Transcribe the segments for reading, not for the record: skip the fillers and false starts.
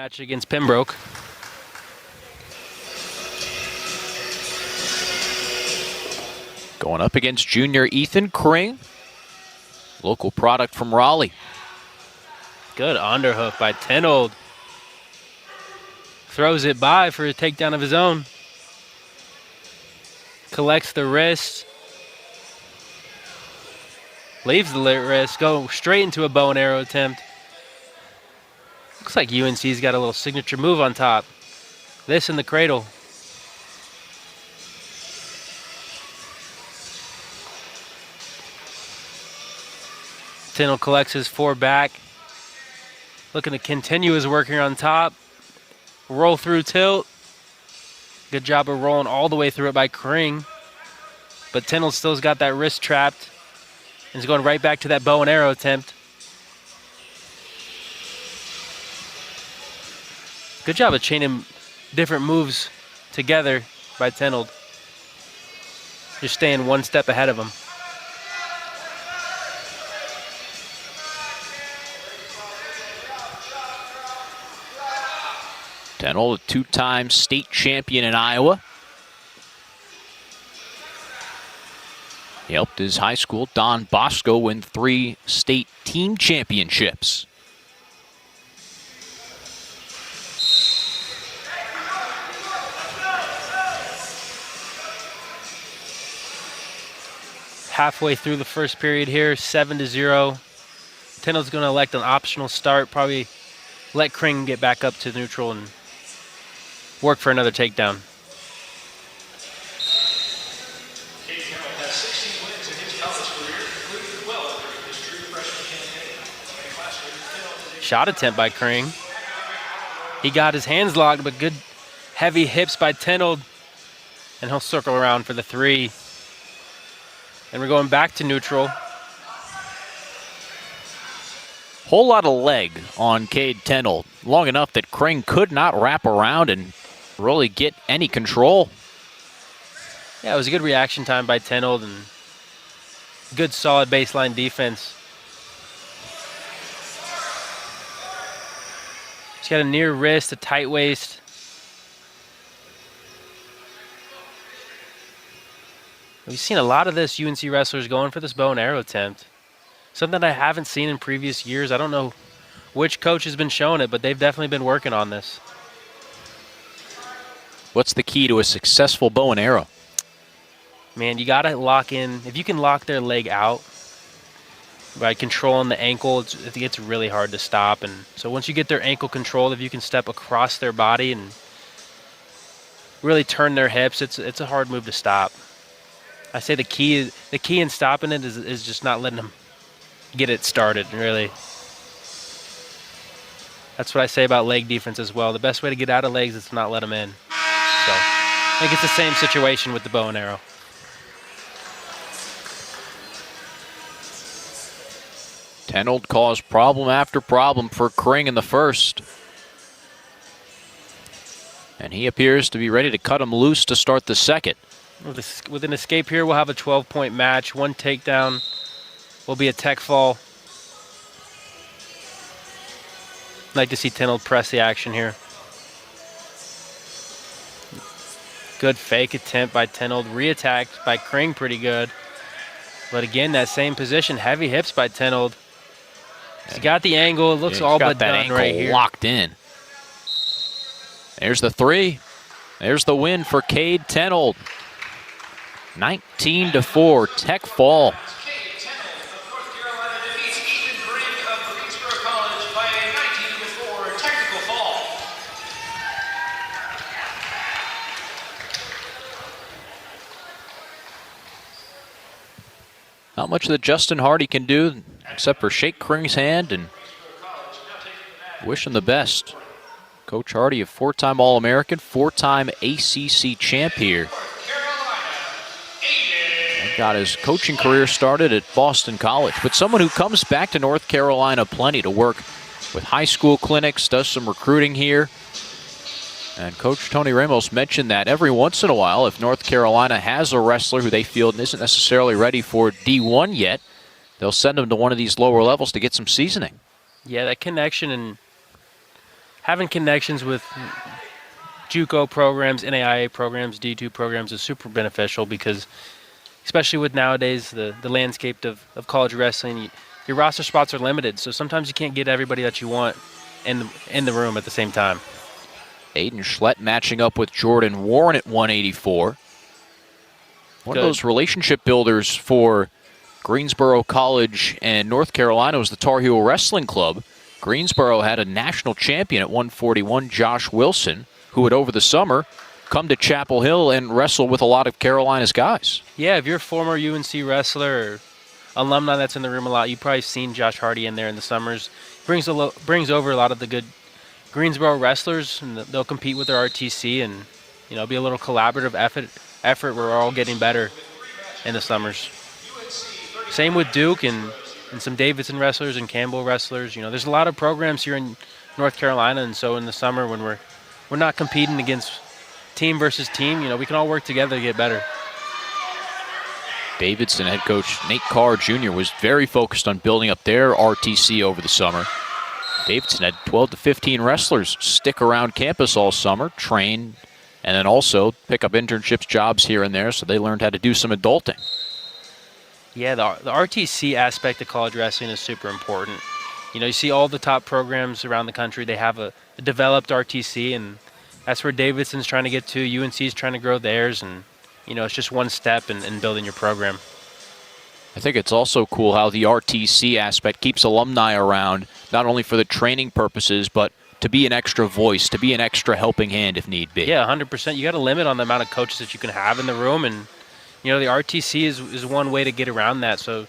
Match against Pembroke. Going up against junior Ethan Kring, local product from Raleigh. Good underhook by Tenold. Throws it by for a takedown of his own. Collects the wrist. Leaves the wrist. Go straight into a bow and arrow attempt. Looks like UNC's got a little signature move on top. This in the cradle. Tenold collects his four back. Looking to continue his work here on top. Roll through tilt. Good job of rolling all the way through it by Kring. But Tenold still's got that wrist trapped. And he's going right back to that bow and arrow attempt. Good job of chaining different moves together by Tenold. Just staying one step ahead of him. Tenold, a two-time state champion in Iowa. He helped his high school, Don Bosco, win 3 state team championships. Halfway through the first period here, 7-0. Tenold's going to elect an optional start, probably let Kring get back up to neutral and work for another takedown. Shot attempt by Kring. He got his hands locked, but good heavy hips by Tenold. And he'll circle around for the 3. And we're going back to neutral. Whole lot of leg on Cade Tenold. Long enough that Kring could not wrap around and really get any control. Yeah, it was a good reaction time by Tenold and good solid baseline defense. He's got a near wrist, a tight waist. We've seen a lot of this UNC wrestlers going for this bow and arrow attempt. Something I haven't seen in previous years. I don't know which coach has been showing it, but they've definitely been working on this. What's the key to a successful bow and arrow? Man, you got to lock in. If you can lock their leg out by controlling the ankle, it gets really hard to stop. And so once you get their ankle controlled, if you can step across their body and really turn their hips, it's a hard move to stop. I say the key in stopping it is just not letting them get it started, really. That's what I say about leg defense as well. The best way to get out of legs is to not let them in. So I think it's the same situation with the bow and arrow. Tenold caused problem after problem for Kring in the first. And he appears to be ready to cut him loose to start the second. With an escape here, we'll have a 12-point match. 1 takedown will be a tech fall. I'd like to see Tenold press the action here. Good fake attempt by Tenold. Reattacked by Kring pretty good. But again, that same position. Heavy hips by Tenold. He's got the angle. It looks all but done right here. Locked in. There's the 3. There's the win for Cade Tenold. 19-4, tech fall. Not much that Justin Hardy can do except for shake Kring's hand and wish him the best. Coach Hardy, a 4-time All-American, 4-time ACC champ here. Got his coaching career started at Boston College, but someone who comes back to North Carolina plenty to work with high school clinics, does some recruiting here. And Coach Tony Ramos mentioned that every once in a while, if North Carolina has a wrestler who they feel isn't necessarily ready for D1 yet, they'll send him to one of these lower levels to get some seasoning. Yeah, that connection and having connections with JUCO programs, NAIA programs, D2 programs is super beneficial because, especially with nowadays the landscape of college wrestling, your roster spots are limited. So sometimes you can't get everybody that you want in the room at the same time. Aiden Schlett matching up with Jordan Warrenn at 184. One of those relationship builders for Greensboro College and North Carolina was the Tar Heel Wrestling Club. Greensboro had a national champion at 141, Josh Wilson, who would over the summer come to Chapel Hill and wrestle with a lot of Carolina's guys. Yeah, if you're a former UNC wrestler or alumni that's in the room a lot, you've probably seen Josh Hardy in there in the summers. Brings over a lot of the good Greensboro wrestlers, and they'll compete with their RTC, and be a little collaborative effort where we're all getting better in the summers. Same with Duke and some Davidson wrestlers and Campbell wrestlers. There's a lot of programs here in North Carolina, and so in the summer when we're not competing against team versus team, we can all work together to get better. Davidson head coach Nate Carr Jr. was very focused on building up their RTC over the summer. Davidson had 12 to 15 wrestlers stick around campus all summer, train, and then also pick up internships, jobs here and there, so they learned how to do some adulting. Yeah, the RTC aspect of college wrestling is super important. You see all the top programs around the country, they have a developed RTC, and that's where Davidson's trying to get to. UNC's trying to grow theirs, and it's just one step in building your program. I think it's also cool how the RTC aspect keeps alumni around, not only for the training purposes, but to be an extra voice, to be an extra helping hand if need be. Yeah, 100%. You got a limit on the amount of coaches that you can have in the room, and the RTC is one way to get around that. So,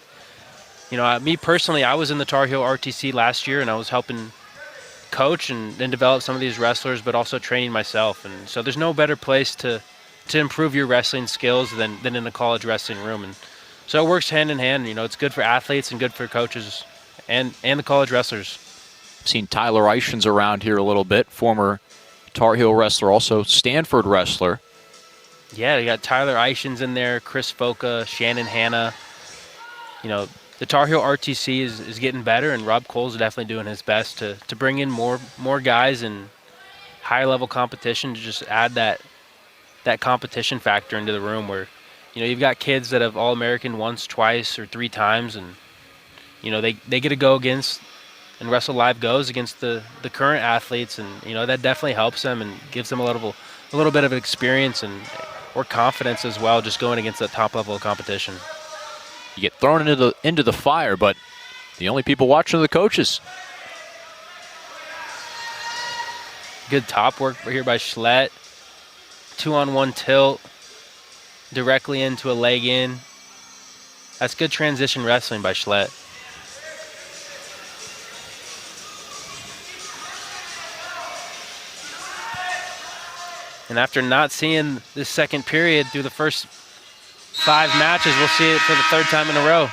me personally, I was in the Tar Heel RTC last year, and I was helping coach and develop some of these wrestlers, but also training myself. And so there's no better place to improve your wrestling skills than in a college wrestling room. And so it works hand in hand. It's good for athletes and good for coaches and the college wrestlers. I've seen Tyler Eichens around here a little bit, former Tar Heel wrestler, also Stanford wrestler. Yeah, you got Tyler Eichens in there, Chris Foca, Shannon Hanna. The Tar Heel RTC is getting better, and Rob Cole's definitely doing his best to bring in more guys in higher level competition to just add that competition factor into the room where you've got kids that have All-American once, twice, or 3 times, and they get to go against and wrestle live goes against the current athletes, and that definitely helps them and gives them a little bit of experience or confidence as well, just going against that top level of competition. You get thrown into the fire, but the only people watching are the coaches. Good top work here by Schlett. 2-on-1 tilt directly into a leg in. That's good transition wrestling by Schlett. And after not seeing this second period through the first 5 matches, we'll see it for the 3rd time in a row.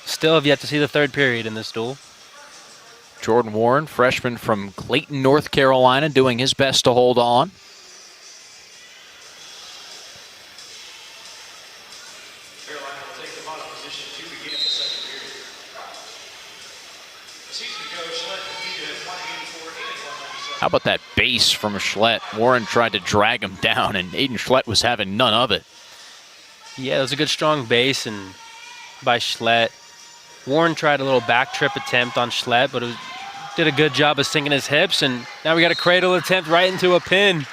Still have yet to see the 3rd period in this duel. Jordan Warrenn, freshman from Clayton, North Carolina, doing his best to hold on. Carolina will take the bottom position to begin the second period. A season ago, Schlett competed at 184 and 197. How about that base from Schlett? Warrenn tried to drag him down, and Aiden Schlett was having none of it. Yeah, it was a good strong base and by Schlett. Warrenn tried a little back trip attempt on Schlett, but did a good job of sinking his hips, and now we got a cradle attempt right into a pin.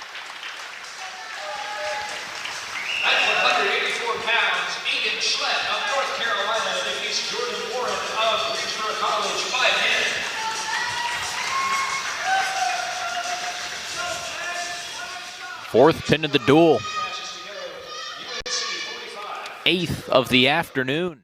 At 184 pounds, Aiden Schlett of North Carolina defeats Jordan Warrenn of Greensboro College by hand. 4th pin of the duel. 8th of the afternoon.